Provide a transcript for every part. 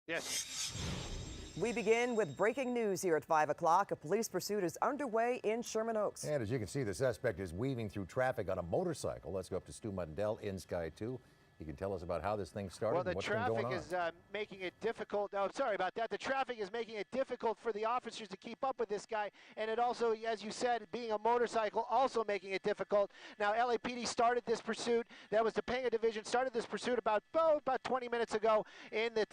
Yes. We begin with breaking news here at 5 o'clock. A police pursuit is underway in Sherman Oaks. And as you can see, the suspect is weaving through traffic on a motorcycle. Let's go up to Stu Mundell in Sky 2. He can tell us about how this thing started Well, the and what's been going traffic on. is making it difficult. Oh, sorry about that. The traffic is making it difficult for the officers to keep up with this guy. And it also, as you said, being a motorcycle, also making it difficult. Now, LAPD started this pursuit. That was the Topanga Division started this pursuit about 20 minutes ago in the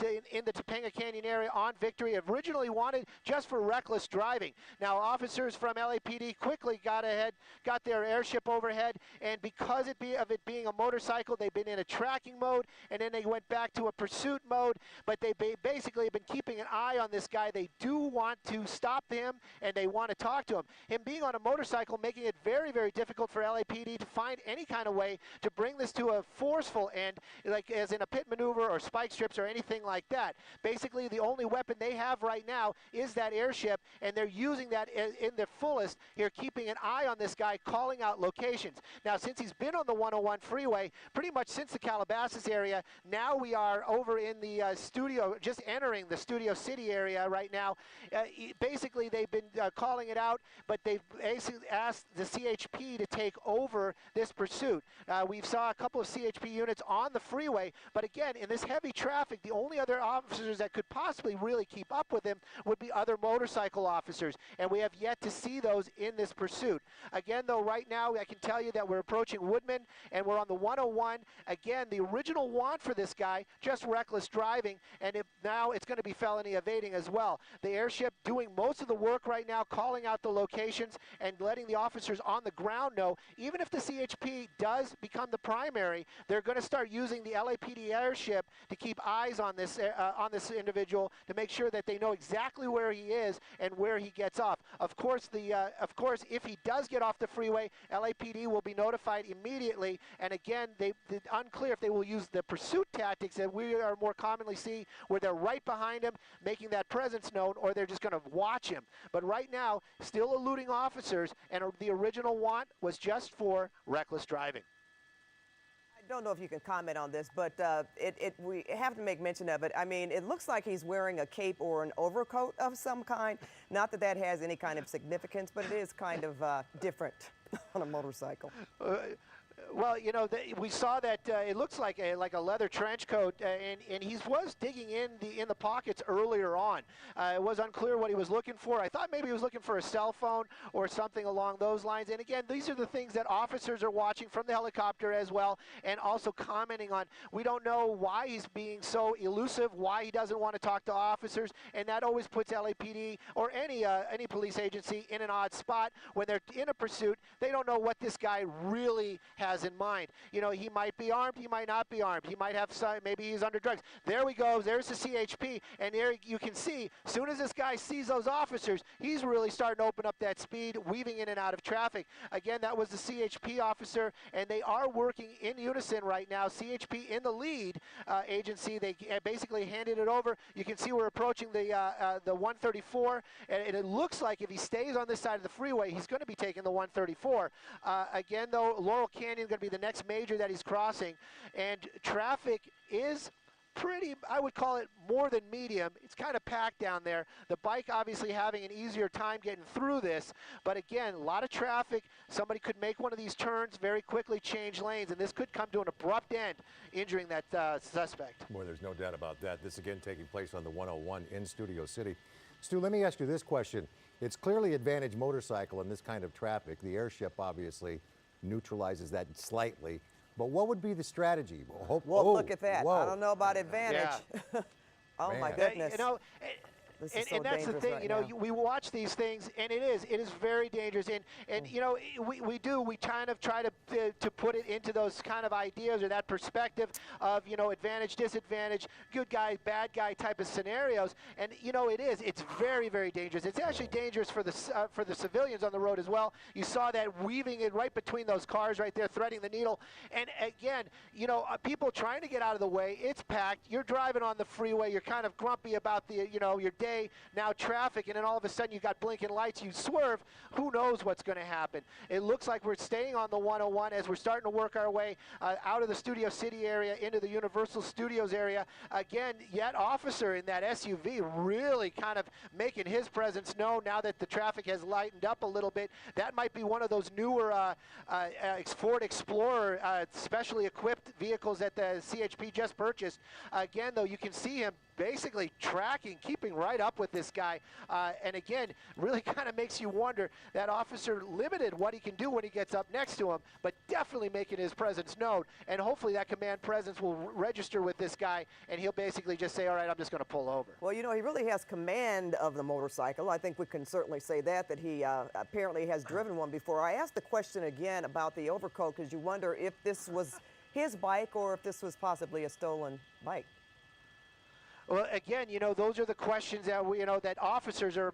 Topanga Canyon area on Victory. Originally wanted just for reckless driving. Now, officers from LAPD quickly got ahead, got their airship overhead, and because of it being a motorcycle, they've been in a tracking mode, and then they went back to a pursuit mode, but they basically have been keeping an eye on this guy. They do want to stop him, and they want to talk to him. Him being on a motorcycle making it very, very difficult for LAPD to find any kind of way to bring this to a forceful end, like as in a pit maneuver or spike strips or anything like that. Basically, the only weapon they have right now is that airship, and they're using that in their fullest here, keeping an eye on this guy, calling out locations. Now, since he's been on the 101 freeway pretty much since the Calabasas area, now we are over in the studio, just entering the Studio City area right now. Basically, they've been calling it out, but they've basically asked the CHP to take over this pursuit. We've saw a couple of CHP units on the freeway, but again, in this heavy traffic, the only other officers that could possibly really keep up with him would be other motorcycle officers, and we have yet to see those in this pursuit. Again, though, right now, I can tell you that we're approaching Woodman, and we're on the 101. Again, the original want for this guy, just reckless driving, and now it's going to be felony evading as well. The airship doing most of the work right now, calling out the locations and letting the officers on the ground know, even if the CHP does become the primary, they're going to start using the LAPD airship to keep eyes on this individual to make sure that they know exactly where he is and where he gets off. Of course, if he does get off the freeway, LAPD will be notified immediately. And again, it's unclear if they will use the pursuit tactics that we are more commonly see, where they're right behind him, making that presence known, or they're just going to watch him. But right now, still eluding officers, and the original want was just for reckless driving. I don't know if you can comment on this, but we have to make mention of it. I mean, it looks like he's wearing a cape or an overcoat of some kind. Not that that has any kind of significance, but it is kind of different on a motorcycle. Well, you know, we saw that it looks like a leather trench coat, and he was digging in the pockets earlier on. It was unclear what he was looking for. I thought maybe he was looking for a cell phone or something along those lines. And again, these are the things that officers are watching from the helicopter as well, and also commenting on. We don't know why he's being so elusive, why he doesn't want to talk to officers, and that always puts LAPD or any police agency in an odd spot when they're in a pursuit. They don't know what this guy really has in mind. You know, he might be armed, he might not be armed, he might have some, maybe he's under drugs. There we go, there's the CHP, and there you can see, as soon as this guy sees those officers, he's really starting to open up that speed, weaving in and out of traffic. Again, that was the CHP officer, and they are working in unison right now. CHP in the lead agency, they basically handed it over. You can see we're approaching the 134, and it looks like if he stays on this side of the freeway, he's going to be taking the 134. Again, though, Laurel Canyon going to be the next major that he's crossing, and traffic is pretty, I would call it more than medium. It's kind of packed down there. The bike obviously having an easier time getting through this, but again, a lot of traffic. Somebody could make one of these turns, very quickly change lanes, and this could come to an abrupt end, injuring that suspect. Boy, there's no doubt about that. This again taking place on the 101 in Studio City. Stu, let me ask you this question. It's clearly advantage motorcycle in this kind of traffic. The airship obviously neutralizes that slightly. But what would be the strategy? Well, look at that. I don't know about advantage. Yeah. Oh, Man. my goodness. You know, And that's the thing, right you know, now. we watch these things, and it is very dangerous. And you know, we kind of try to put it into those kind of ideas or that perspective of, you know, advantage, disadvantage, good guy, bad guy type of scenarios. And you know, it's very, very dangerous. It's actually dangerous for the civilians on the road as well. You saw that weaving it right between those cars right there, threading the needle. And again, you know, people trying to get out of the way. It's packed. You're driving on the freeway. You're kind of grumpy about the, you know, your day. day, now traffic, and then all of a sudden you got blinking lights, you swerve, who knows what's going to happen. It looks like we're staying on the 101 as we're starting to work our way out of the Studio City area into the Universal Studios area. Again, yet officer in that SUV really kind of making his presence known now that the traffic has lightened up a little bit. That might be one of those newer Ford Explorer specially equipped vehicles that the CHP just purchased. Again, though, you can see him basically tracking, keeping right up with this guy. And again, really kind of makes you wonder, that officer limited what he can do when he gets up next to him, but definitely making his presence known. And hopefully that command presence will register with this guy, and he'll basically just say, all right, I'm just going to pull over. Well, you know, he really has command of the motorcycle. I think we can certainly say that he apparently has driven one before. I asked the question again about the overcoat because you wonder if this was his bike or if this was possibly a stolen bike. Well, again, you know, those are the questions that that officers are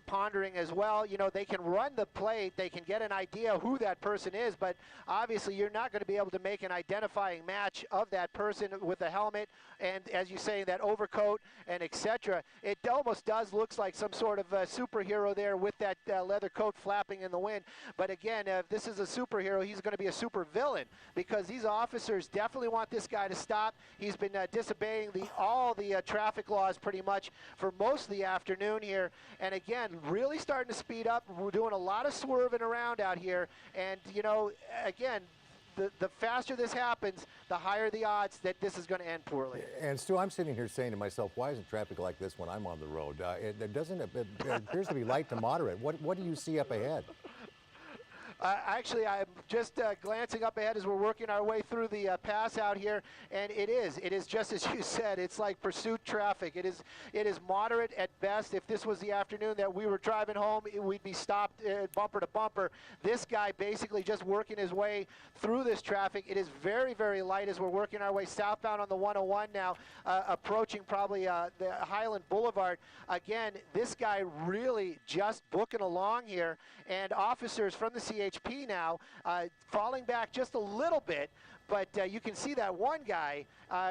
pondering as well. You know, they can run the plate, they can get an idea who that person is, but obviously you're not going to be able to make an identifying match of that person with the helmet and, as you say, that overcoat and etc. It almost does looks like some sort of superhero there with that leather coat flapping in the wind. But again, if this is a superhero, he's going to be a super villain, because these officers definitely want this guy to stop. He's been disobeying all the traffic laws pretty much for most of the afternoon here, and again, really starting to speed up. We're doing a lot of swerving around out here, and you know, again, the faster this happens, the higher the odds that this is going to end poorly. And Stu, I'm sitting here saying to myself, why isn't traffic like this when I'm on the road? It appears to be light to moderate. What do you see up ahead? Actually, I'm just glancing up ahead as we're working our way through the pass out here, and it is just as you said. It's like pursuit traffic. It is moderate at best. If this was the afternoon that we were driving home, we'd be stopped bumper to bumper. This guy basically just working his way through this traffic. It is very, very light as we're working our way southbound on the 101 now, approaching probably the Highland Boulevard. Again, this guy really just booking along here, and officers from the CHP now falling back just a little bit, but you can see that one guy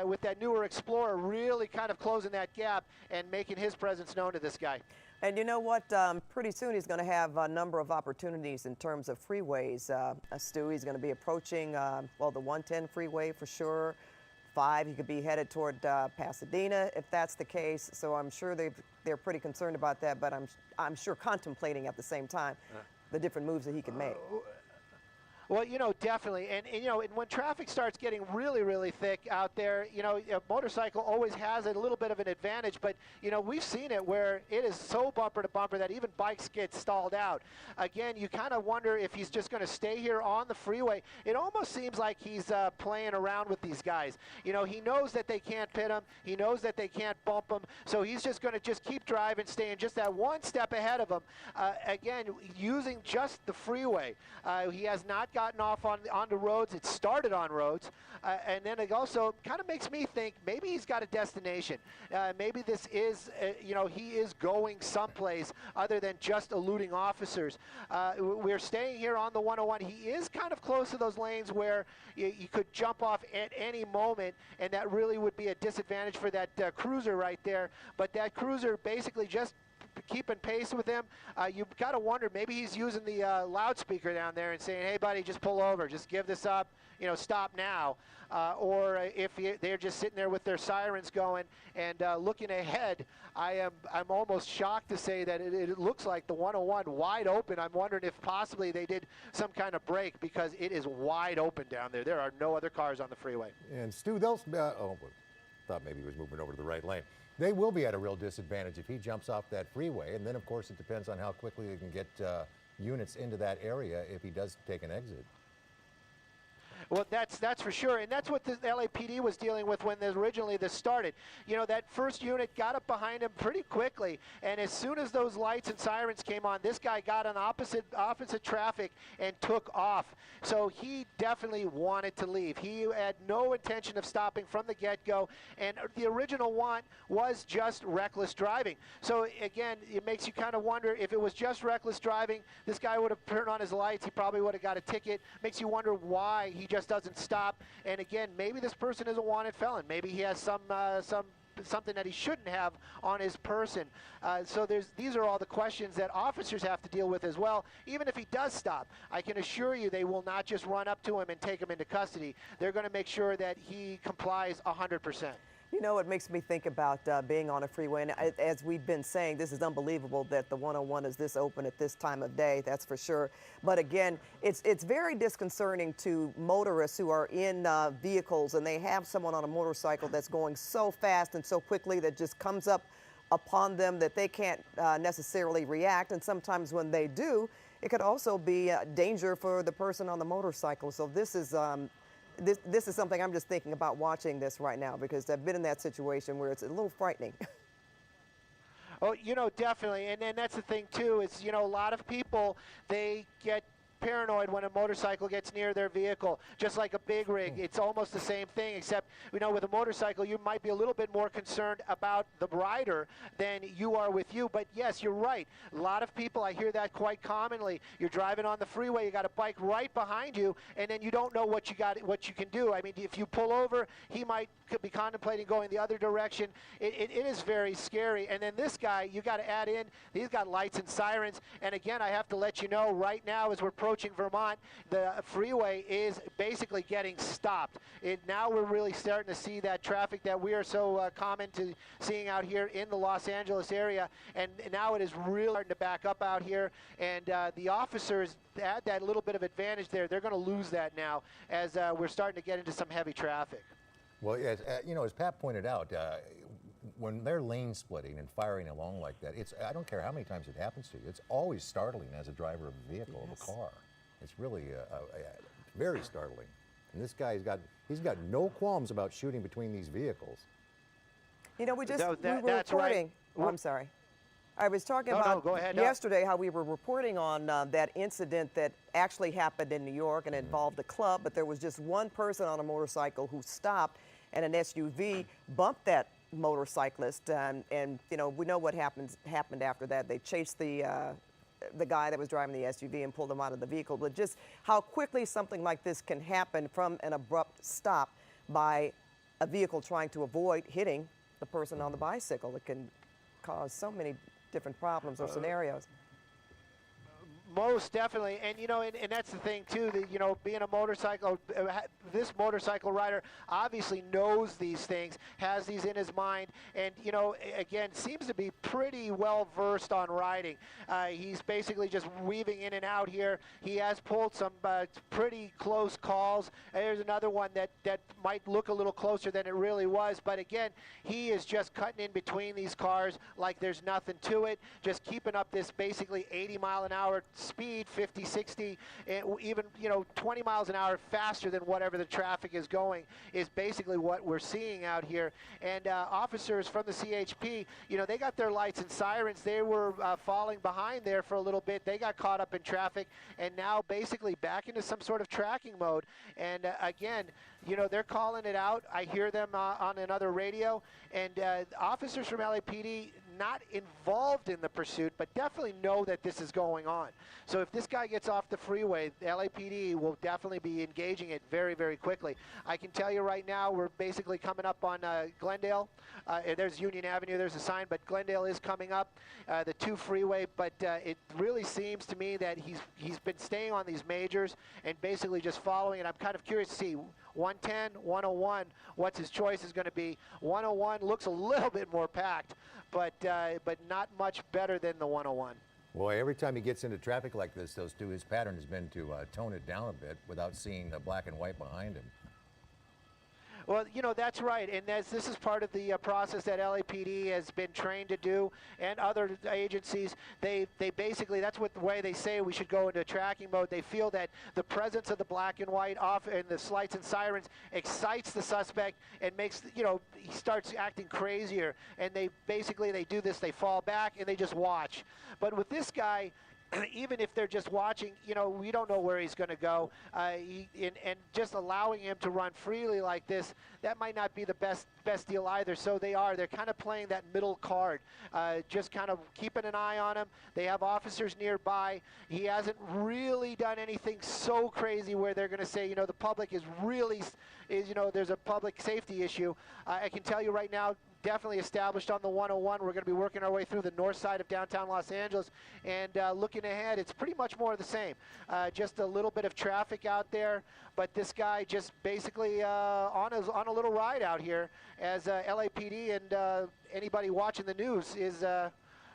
with that newer Explorer really kind of closing that gap and making his presence known to this guy. And you know what? Pretty soon he's going to have a number of opportunities in terms of freeways. Stu, he's going to be approaching, well, the 110 freeway for sure. 5, he could be headed toward Pasadena if that's the case. So I'm sure they're pretty concerned about that, but I'm sure contemplating at the same time the different moves that he could make. Well, you know, definitely. And you know, when traffic starts getting really, really thick out there, you know, a motorcycle always has a little bit of an advantage. But, you know, we've seen it where it is so bumper to bumper that even bikes get stalled out. Again, you kind of wonder if he's just going to stay here on the freeway. It almost seems like he's playing around with these guys. You know, he knows that they can't pit him. He knows that they can't bump him. So he's just going to just keep driving, staying just that one step ahead of him. Again, using just the freeway. He has not gotten off onto roads. It started on roads, and then it also kind of makes me think maybe he's got a destination. Maybe this is, you know, he is going someplace other than just eluding officers. We're staying here on the 101. He is kind of close to those lanes where you could jump off at any moment, and that really would be a disadvantage for that cruiser right there. But that cruiser basically just keeping pace with him. You've got to wonder, maybe he's using the loudspeaker down there and saying, hey buddy, just pull over, just give this up, you know, stop now. Or if they're just sitting there with their sirens going and looking ahead, I'm almost shocked to say that it looks like the 101 wide open. I'm wondering if possibly they did some kind of break, because it is wide open down there. There are no other cars on the freeway. And Stu, they'll, thought maybe he was moving over to the right lane. They will be at a real disadvantage if he jumps off that freeway, and then of course it depends on how quickly they can get units into that area if he does take an exit. Well, that's for sure, and that's what the LAPD was dealing with when originally this started. You know, that first unit got up behind him pretty quickly, and as soon as those lights and sirens came on, this guy got on opposite traffic and took off. So he definitely wanted to leave. He had no intention of stopping from the get-go, and the original want was just reckless driving. So again, it makes you kind of wonder, if it was just reckless driving, this guy would have turned on his lights, he probably would have got a ticket. Makes you wonder why he just doesn't stop. And again, maybe this person is a wanted felon. Maybe he has some something that he shouldn't have on his person. So these are all the questions that officers have to deal with as well. Even if he does stop, I can assure you they will not just run up to him and take him into custody. They're going to make sure that he complies 100%. You know, it makes me think about being on a freeway. And as we've been saying, this is unbelievable that the 101 is this open at this time of day, that's for sure. But again, it's very disconcerting to motorists who are in vehicles and they have someone on a motorcycle that's going so fast and so quickly that just comes up upon them that they can't necessarily react. And sometimes when they do, it could also be a danger for the person on the motorcycle. So this is this is something I'm just thinking about watching this right now, because I've been in that situation where it's a little frightening. Oh, you know, definitely. And that's the thing, too, is, you know, a lot of people, they get paranoid when a motorcycle gets near their vehicle, just like a big rig. It's almost the same thing, except, you know, with a motorcycle, you might be a little bit more concerned about the rider than you are with you. But yes, you're right. A lot of people, I hear that quite commonly. You're driving on the freeway, you got a bike right behind you, and then you don't know what you can do. I mean, if you pull over, he could be contemplating going the other direction. It is very scary. And then this guy, you got to add in, he's got lights and sirens. And again, I have to let you know, right now, as we're approaching Vermont, the freeway is basically getting stopped. Now we're really starting to see that traffic that we are so common to seeing out here in the Los Angeles area, and now it is really starting to back up out here, and the officers had that little bit of advantage there. They're going to lose that now as we're starting to get into some heavy traffic. Well, yes, you know, as Pat pointed out, when they're lane splitting and firing along like that, I don't care how many times it happens to you, it's always startling as a driver of a vehicle, of a car. It's really very startling. And this guy, he's got no qualms about shooting between these vehicles. You know, we were that's reporting. right. Oh, I'm sorry. I was talking No, about go ahead, yesterday how we were reporting on that incident that actually happened in New York and involved a club, but there was just one person on a motorcycle who stopped, and an SUV bumped that motorcyclist, and you know, we know what happened after that. They chased the guy that was driving the SUV and pulled him out of the vehicle. But just how quickly something like this can happen from an abrupt stop by a vehicle trying to avoid hitting the person on the bicycle, it can cause so many different problems or scenarios. Most definitely, and you know, and that's the thing too. That, you know, being a motorcycle, this motorcycle rider obviously knows these things, has these in his mind, and you know, again, seems to be pretty well versed on riding. He's basically just weaving in and out here. He has pulled some pretty close calls. There's another one that might look a little closer than it really was, but again, he is just cutting in between these cars like there's nothing to it. Just keeping up this basically 80-mile-an-hour speed, 50, 60, even, you know, 20 miles an hour faster than whatever the traffic is going is basically what we're seeing out here. And officers from the CHP, you know, they got their lights and sirens. They were falling behind there for a little bit. They got caught up in traffic and now basically back into some sort of tracking mode. And again, you know, they're calling it out. I hear them on another radio. And officers from LAPD not involved in the pursuit, but definitely know that this is going on. So if this guy gets off the freeway, the LAPD will definitely be engaging it very, very quickly. I can tell you right now, we're basically coming up on Glendale. There's Union Avenue, there's a sign, but Glendale is coming up, the 2 freeway, but it really seems to me that he's been staying on these majors and basically just following it. I'm kind of curious to see 110, 101, what's his choice is going to be. 101 looks a little bit more packed, but not much better than the 101. Boy, every time he gets into traffic like this, his pattern has been to tone it down a bit without seeing the black and white behind him. Well, you know, that's right, and this is part of the process that LAPD has been trained to do, and other agencies. They basically, that's what the way they say we should go into tracking mode. They feel that the presence of the black and white off and the lights and sirens excites the suspect and makes, you know, he starts acting crazier, and they do this, they fall back and they just watch. But with this guy, even if they're just watching, you know, we don't know where he's going to go. And just allowing him to run freely like this, that might not be the best deal either. So they're kind of playing that middle card, just kind of keeping an eye on him. They have officers nearby. He hasn't really done anything so crazy where they're going to say, you know, the public is, you know, there's a public safety issue. I can tell you right now, definitely established on the 101. We're going to be working our way through the north side of downtown Los Angeles, and looking ahead, it's pretty much more of the same. Just a little bit of traffic out there, but this guy just basically on a little ride out here as LAPD and anybody watching the news is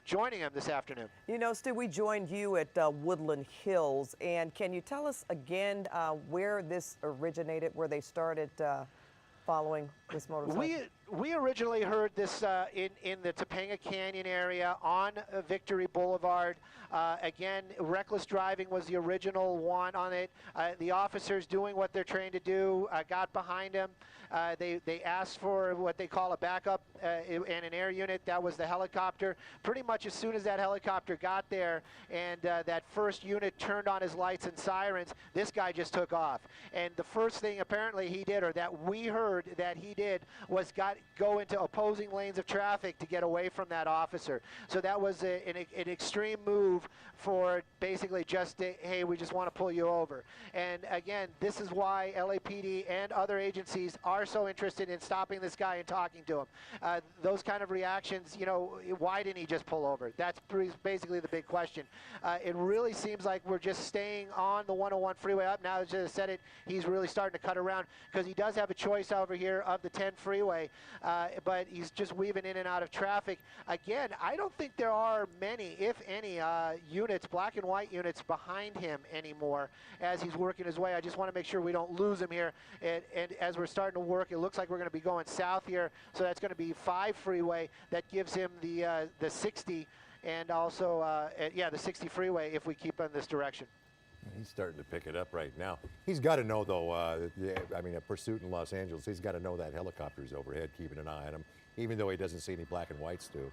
joining him this afternoon. You know, Stu, we joined you at Woodland Hills, and can you tell us again where this originated, where they started following this motorcycle? We originally heard this in the Topanga Canyon area on Victory Boulevard. Again, reckless driving was the original one on it. The officers doing what they're trained to do got behind him. They asked for what they call a backup and an air unit. That was the helicopter. Pretty much as soon as that helicopter got there and that first unit turned on his lights and sirens, this guy just took off. And the first thing apparently he did, or that we heard that he did, was go into opposing lanes of traffic to get away from that officer. So that was an extreme move for basically just, hey, we just want to pull you over. And again, this is why LAPD and other agencies are so interested in stopping this guy and talking to him. Those kind of reactions, you know, why didn't he just pull over? That's basically the big question. It really seems like we're just staying on the 101 freeway up. Now, as I said it, he's really starting to cut around because he does have a choice over here of the 10 freeway, but he's just weaving in and out of traffic. Again, I don't think there are many, if any, units, black and white units behind him anymore as he's working his way. I just want to make sure we don't lose him here. And as we're starting to work, it looks like we're going to be going south here, so that's going to be 5 freeway. That gives him the 60 and also, the 60 freeway if we keep in this direction. He's starting to pick it up right now. He's got to know, though, I mean, a pursuit in Los Angeles, he's got to know that helicopter's overhead, keeping an eye on him, even though he doesn't see any black and whites, too.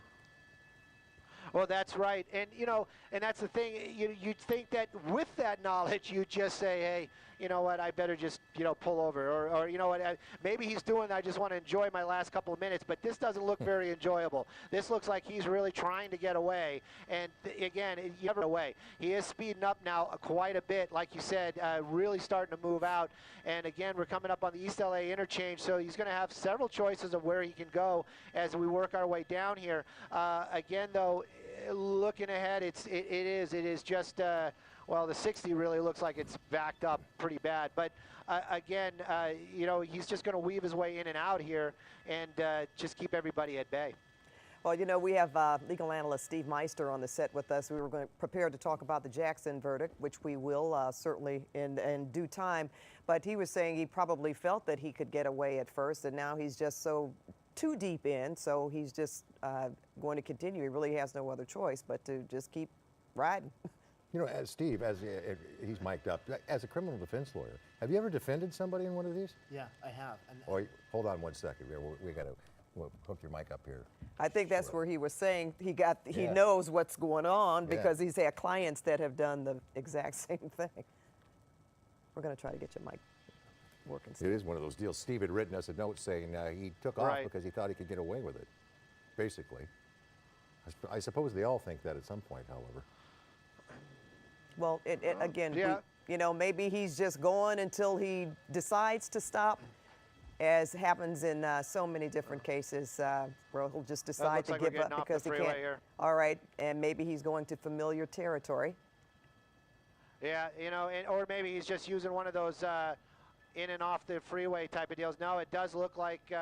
Well, that's right. And, you know, and that's the thing. You'd think that with that knowledge, you'd just say, hey, you know what, I better just, you know, pull over. Or you know what, maybe he's doing, I just want to enjoy my last couple of minutes. But this doesn't look very enjoyable. This looks like he's really trying to get away. And, again, you never away. He is speeding up now quite a bit, like you said, really starting to move out. And, again, we're coming up on the East LA interchange, so he's going to have several choices of where he can go as we work our way down here. Again, though, looking ahead, it is just well, the 60 really looks like it's backed up pretty bad. But again, you know, he's just going to weave his way in and out here and just keep everybody at bay. Well, you know, we have legal analyst Steve Meister on the set with us. We were prepared to talk about the Jackson verdict, which we will certainly in due time. But he was saying he probably felt that he could get away at first, and now he's just so too deep in, so he's just going to continue. He really has no other choice but to just keep riding. You know, as Steve, he's mic'd up, as a criminal defense lawyer, have you ever defended somebody in one of these? Yeah, I have. And hold on one second. We got to hook your mic up here. I think that's where he was saying he knows what's going on because he's had clients that have done the exact same thing. We're going to try to get your mic working. It is one of those deals. Steve had written us a note saying he took off because he thought he could get away with it, basically. I suppose they all think that at some point, however. Well, again, yeah. you know, maybe he's just going until he decides to stop, as happens in so many different cases where he'll just decide to give up because he can't. Here. All right, and maybe he's going to familiar territory. Yeah, you know, or maybe he's just using one of those in and off the freeway type of deals. No, it does look like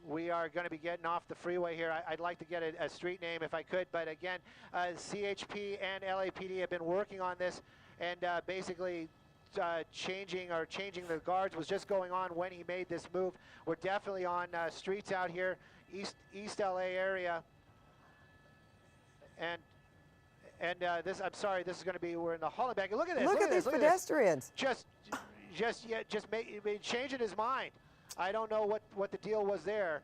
we are going to be getting off the freeway here. I'd like to get a street name if I could, but again, CHP and LAPD have been working on this, and basically changing the guards was just going on when he made this move. We're definitely on streets out here, East LA area, and this, I'm sorry, this is going to be, we're in the Hollenbeck. Look at this. Look at these pedestrians. Just changing his mind. I don't know what the deal was there.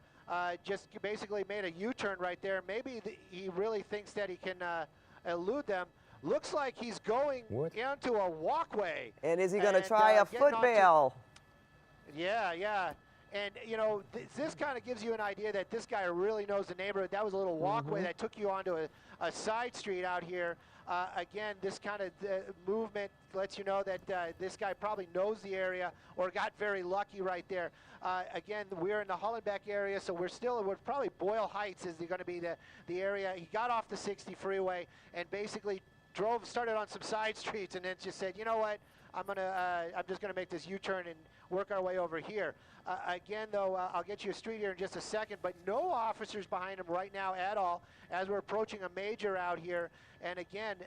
Just basically made a U-turn right there. Maybe he really thinks that he can elude them. Looks like he's going into a walkway. And is he going to try a foot bail? Yeah. And, you know, this kind of gives you an idea that this guy really knows the neighborhood. That was a little walkway that took you onto a side street out here. Again, this kind of movement lets you know that this guy probably knows the area or got very lucky right there. Again, we're in the Hollenbeck area, so we're probably Boyle Heights is going to be the area. He got off the 60 freeway and basically started on some side streets and then just said, you know what, I'm just gonna make this U-turn and work our way over here. Again, though, I'll get you a street here in just a second, but no officers behind him right now at all as we're approaching a major out here. And again,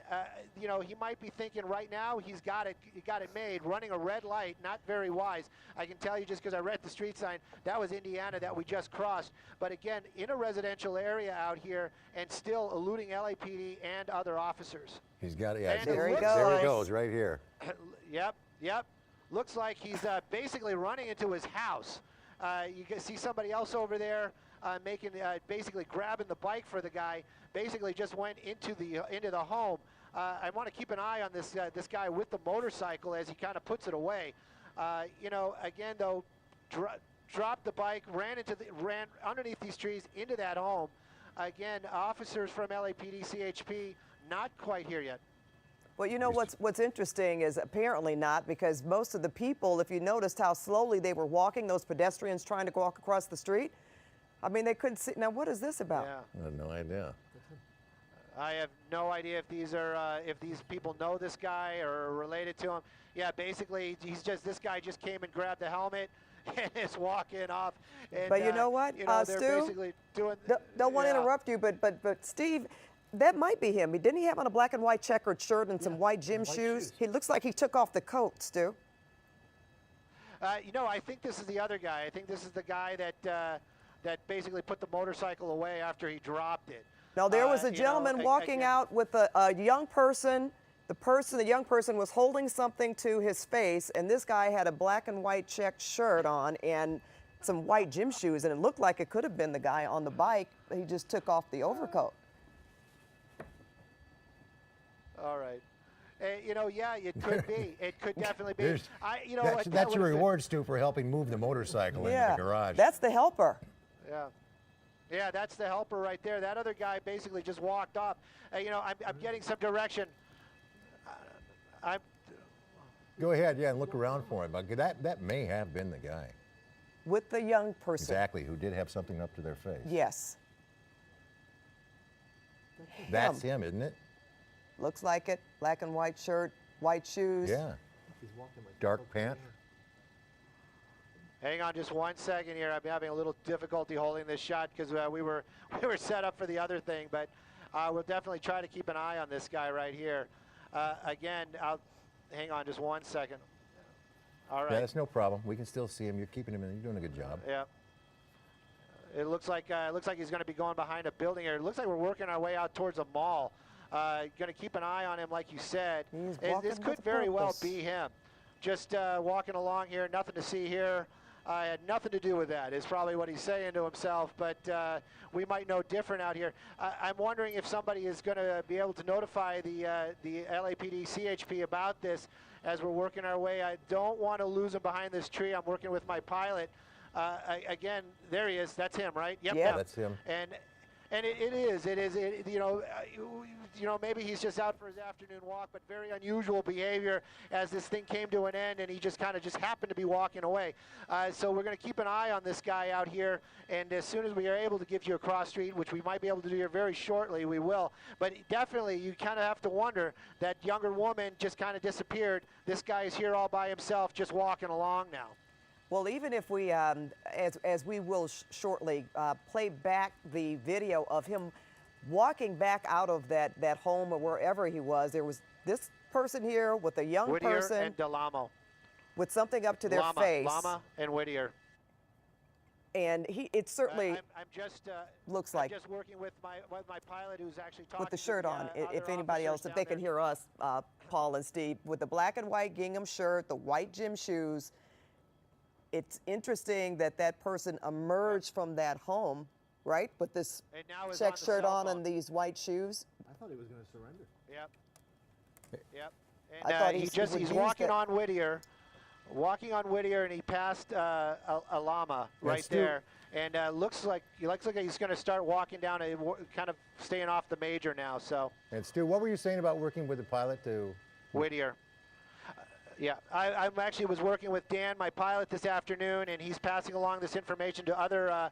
you know, he might be thinking right now he got it made, running a red light, not very wise. I can tell you just because I read the street sign, that was Indiana that we just crossed. But again, in a residential area out here and still eluding LAPD and other officers. He's got it. Yeah, And there he goes. There he goes, right here. Yep. Looks like he's basically running into his house. You can see somebody else over there basically grabbing the bike for the guy. Basically just went into the home. I want to keep an eye on this guy with the motorcycle as he kind of puts it away. You know, again though, dropped the bike, ran underneath these trees into that home. Again, officers from LAPD, CHP, not quite here yet. Well, you know what's interesting is apparently not, because most of the people, if you noticed how slowly they were walking, those pedestrians trying to walk across the street, I mean, they couldn't see. Now, what is this about? Yeah. I have no idea. I have no idea if these people know this guy or are related to him. Yeah, basically, this guy just came and grabbed the helmet and is walking off. And, But you know what, you know, they're Stu? basically doing. Don't want to interrupt you, but Steve, that might be him. Didn't he have on a black and white checkered shirt and some white gym shoes? He looks like he took off the coat, Stu. You know, I think this is the other guy. I think this is the guy that basically put the motorcycle away after he dropped it. Now, there was a gentleman walking out with a young person. The young person was holding something to his face, and this guy had a black and white checked shirt on and some white gym shoes, and it looked like it could have been the guy on the bike. He just took off the overcoat. All right. You know, yeah, it could be. It could definitely be. You know, That's your reward, Stu, for helping move the motorcycle into the garage. That's the helper. Yeah, that's the helper right there. That other guy basically just walked off. You know, I'm getting some direction. Go ahead, yeah, and look around for him. That may have been the guy. With the young person. Exactly, who did have something up to their face. Yes. That's him, isn't it? Looks like it. Black and white shirt, white shoes. Yeah. Dark pant. Hang on just 1 second here. I'm having a little difficulty holding this shot because we were set up for the other thing, but we'll definitely try to keep an eye on this guy right here. Again, hang on just 1 second. All right. Yeah, that's no problem. We can still see him. You're keeping him in. You're doing a good job. Yeah. It looks like he's going to be going behind a building here. It looks like we're working our way out towards a mall. Going to keep an eye on him, like you said. This could very well be him. Just walking along here, nothing to see here. I had nothing to do with that, is probably what he's saying to himself, but we might know different out here. I'm wondering if somebody is going to be able to notify the LAPD CHP about this as we're working our way. I don't want to lose him behind this tree. I'm working with my pilot. Again, there he is. That's him, right? Yep. Yeah, that's him. And it is. You know, maybe he's just out for his afternoon walk, but very unusual behavior as this thing came to an end, and he just happened to be walking away. So we're going to keep an eye on this guy out here, and as soon as we are able to give you a cross street, which we might be able to do here very shortly, we will. But definitely, you kind of have to wonder, that younger woman just kind of disappeared. This guy is here all by himself, just walking along now. Well, even if we, as we will shortly, play back the video of him walking back out of that home or wherever he was, there was this person here with a young Whittier person and DeLamo. with something up to their face. Lama and Whittier. And it certainly I'm just looks like I'm just working with my pilot, who's actually talking with the shirt to on. other If anybody else, officers if they down can hear us, Paul and Steve, with the black and white gingham shirt, the white gym shoes. It's interesting that person emerged from that home, right, with this check shirt on and these white shoes. I thought he was going to surrender. Yep. And I thought he's walking on Whittier. Walking on Whittier, and he passed Alama right Stu- there. And looks like he's going to start walking down, kind of staying off the major now. So And Stu, what were you saying about working with the pilot to? Whittier. Yeah, I actually was working with Dan, my pilot, this afternoon, and he's passing along this information to other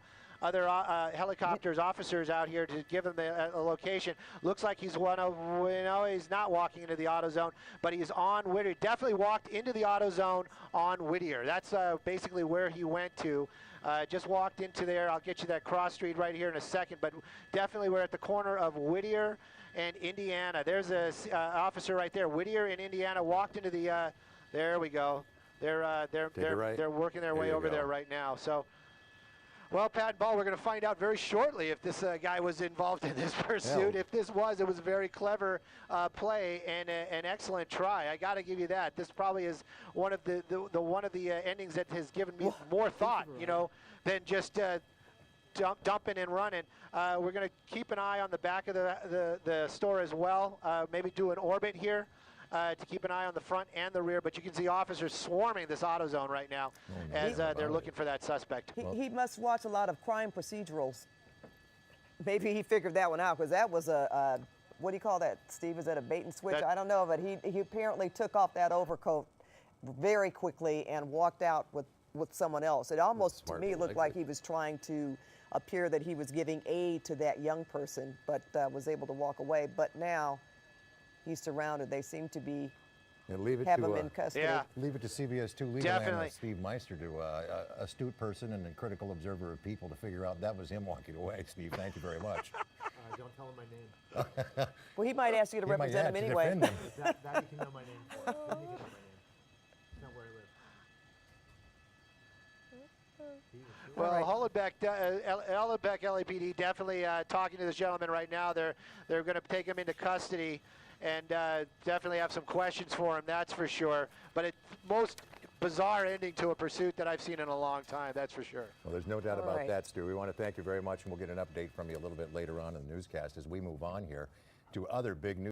helicopters, officers out here to give them the location. Looks like he's he's not walking into the auto zone, but he's on Whittier. Definitely walked into the auto zone on Whittier. That's basically where he went to. Just walked into there. I'll get you that cross street right here in a second, but definitely we're at the corner of Whittier and Indiana. There's a officer right there. Whittier and Indiana walked into the. There we go. They're working their way over there right now. So. Well, Pat and Ball, we're going to find out very shortly if this guy was involved in this pursuit. Yeah. If this was, it was a very clever play and an excellent try. I got to give you that. This probably is one of the endings that has given me more thought, than just dumping and running. We're going to keep an eye on the back of the store as well. Maybe do an orbit here. To keep an eye on the front and the rear, but you can see officers swarming this auto zone right now as they're looking for that suspect. He must watch a lot of crime procedurals. Maybe he figured that one out, because that was what do you call that, Steve? Is that a bait and switch? I don't know, but he apparently took off that overcoat very quickly and walked out with someone else. It almost, to me, looked like he was trying to appear that he was giving aid to that young person, but was able to walk away. But now he's surrounded. They seem to be have him in custody. Yeah. Leave it to CBS 2 legal analyst Steve Meister, to astute person and a critical observer of people, to figure out that was him walking away. Steve, thank you very much. Don't tell him my name. Well, he might ask you to represent him anyway. That you can know my name for. Then you can know my name. It's not where I live. Well, Hollenbeck LAPD definitely talking to this gentleman right now. They're going to take him into custody and definitely have some questions for him, that's for sure. But it's most bizarre ending to a pursuit that I've seen in a long time, that's for sure. Well, there's no doubt about right. that, Stu. We want to thank you very much, and we'll get an update from you a little bit later on in the newscast as we move on here to other big news.